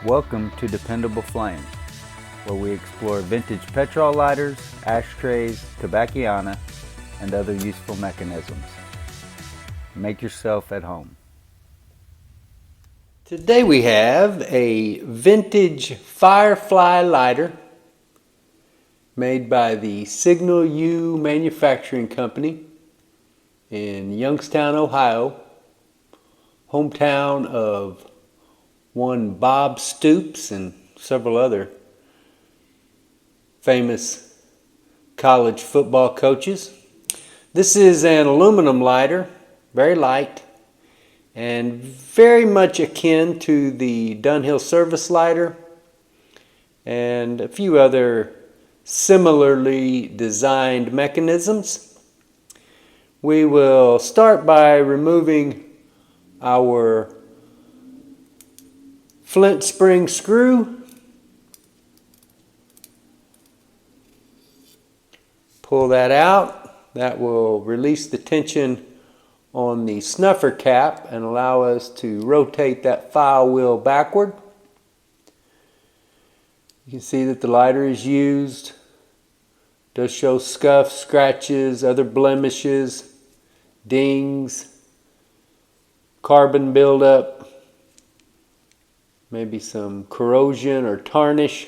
Welcome to Dependable Flame, where we explore vintage petrol lighters, ashtrays, tobacconana, and other useful mechanisms. Make yourself at home. Today we have a vintage FYRE-FLY lighter made by the Signal U Manufacturing Company in Youngstown, Ohio, hometown of one Bob Stoops and several other famous college football coaches. This is an aluminum lighter, very light, and very much akin to the Dunhill service lighter and a few other similarly designed mechanisms. We will start by removing our Flint spring screw. Pull that out. That will release the tension on the snuffer cap and allow us to rotate that file wheel backward. You can see that the lighter is used. It does show scuffs, scratches, other blemishes, dings, carbon buildup, maybe some corrosion or tarnish.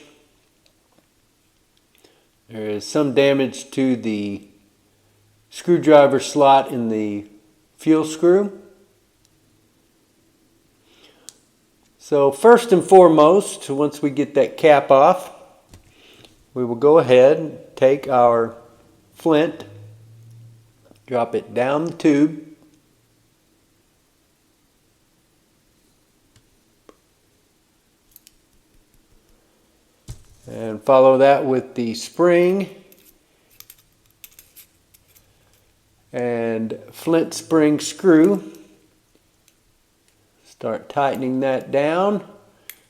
There is some damage to the screwdriver slot in the fuel screw. So first and foremost, once we get that cap off, we will go ahead and take our Flint, drop it down the tube, and follow that with the spring and Flint spring screw. Start tightening that down.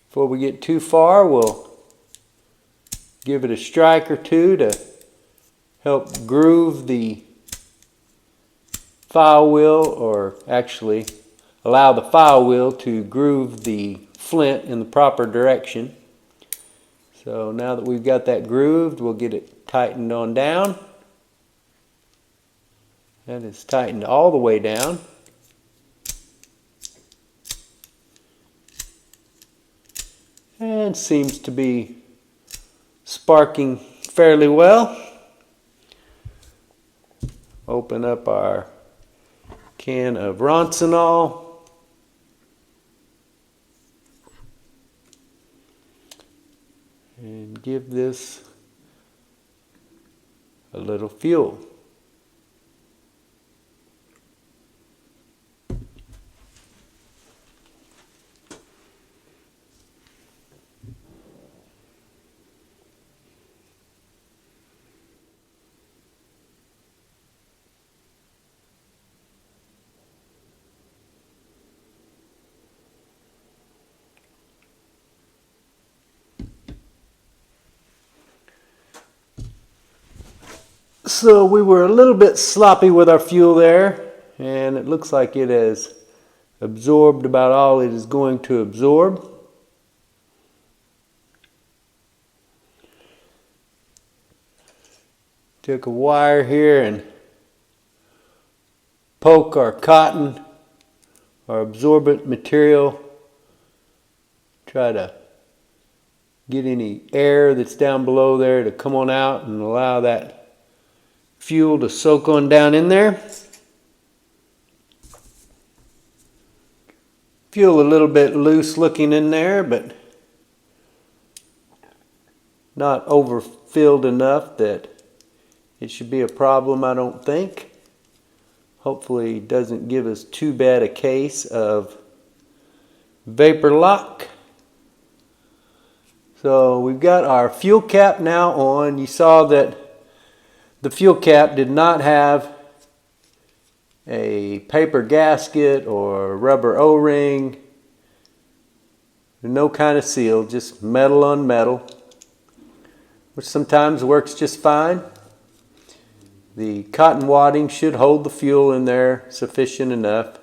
Before we get too far, we'll give it a strike or two to help groove the file wheel, or actually allow the file wheel to groove the flint in the proper direction. So now that we've got that grooved, we'll get it tightened on down. That is tightened all the way down. And seems to be sparking fairly well. Open up our can of Ronsinol. And give this a little fuel. So we were a little bit sloppy with our fuel there, and it looks like it has absorbed about all it is going to absorb. Took a wire here and poke our cotton, our absorbent material, try to get any air that's down below there to come on out and allow that fuel to soak on down in there. Fuel a little bit loose looking in there, but not overfilled enough that it should be a problem, I don't think. Hopefully it doesn't give us too bad a case of vapor lock. So we've got our fuel cap now on. You saw that the fuel cap did not have a paper gasket or rubber O-ring, no kind of seal, just metal on metal, which sometimes works just fine. The cotton wadding should hold the fuel in there sufficient enough.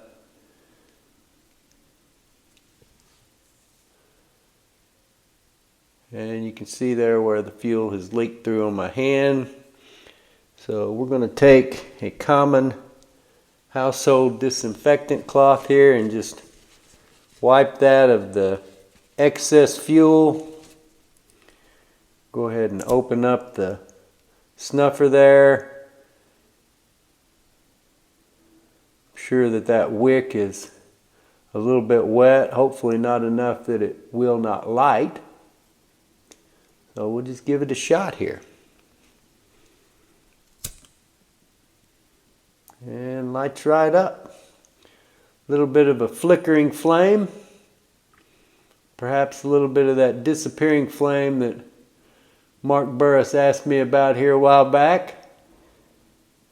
And you can see there where the fuel has leaked through on my hand. So we're going to take a common household disinfectant cloth here and just wipe that of the excess fuel. Go ahead and open up the snuffer there. I'm sure that that wick is a little bit wet, hopefully not enough that it will not light. So we'll just give it a shot here. And lights right up. A little bit of a flickering flame. Perhaps a little bit of that disappearing flame that Mark Burris asked me about here a while back.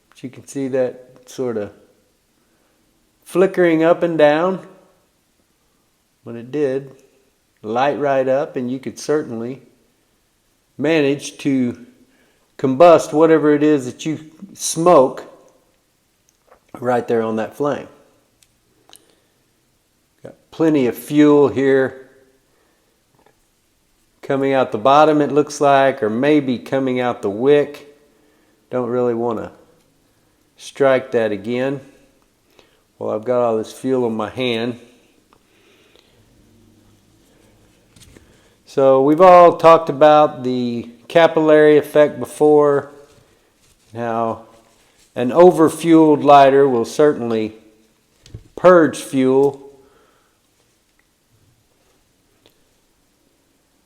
But you can see that sort of flickering up and down. When it did, light right up, and you could certainly manage to combust whatever it is that you smoke right there on that flame. Got plenty of fuel here coming out the bottom, it looks like, or maybe coming out the wick. Don't really want to strike that again. Well, I've got all this fuel in my hand. So we've all talked about the capillary effect before, how an over-fueled lighter will certainly purge fuel.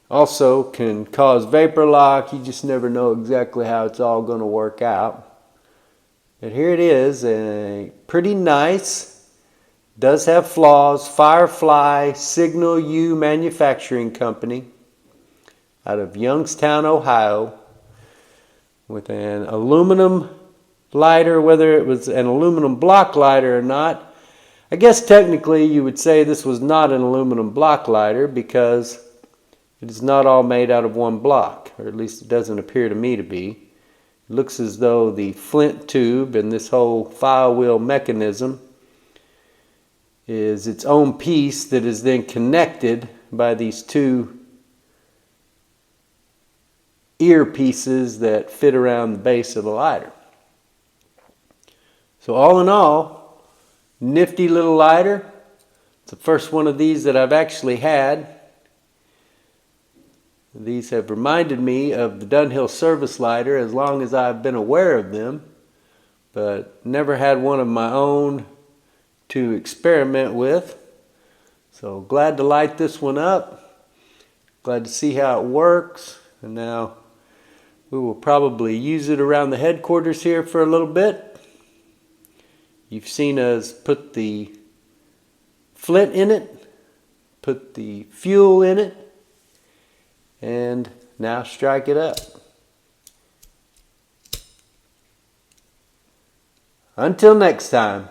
Also can cause vapor lock. You just never know exactly how it's all going to work out. But here it is, a pretty nice, does have flaws, FYRE-FLY Signal U Manufacturing Company out of Youngstown, Ohio, with an aluminum lighter. Whether it was an aluminum block lighter or not, I guess technically you would say this was not an aluminum block lighter because it is not all made out of one block, or at least it doesn't appear to me to be. It looks as though the Flint tube and this whole file wheel mechanism is its own piece that is then connected by these two earpieces that fit around the base of the lighter. So all in all, nifty little lighter. It's the first one of these that I've actually had. These have reminded me of the Dunhill service lighter as long as I've been aware of them, but never had one of my own to experiment with. So glad to light this one up. Glad to see how it works. And now we will probably use it around the headquarters here for a little bit. You've seen us put the Flint in it, put the fuel in it, and now strike it up. Until next time.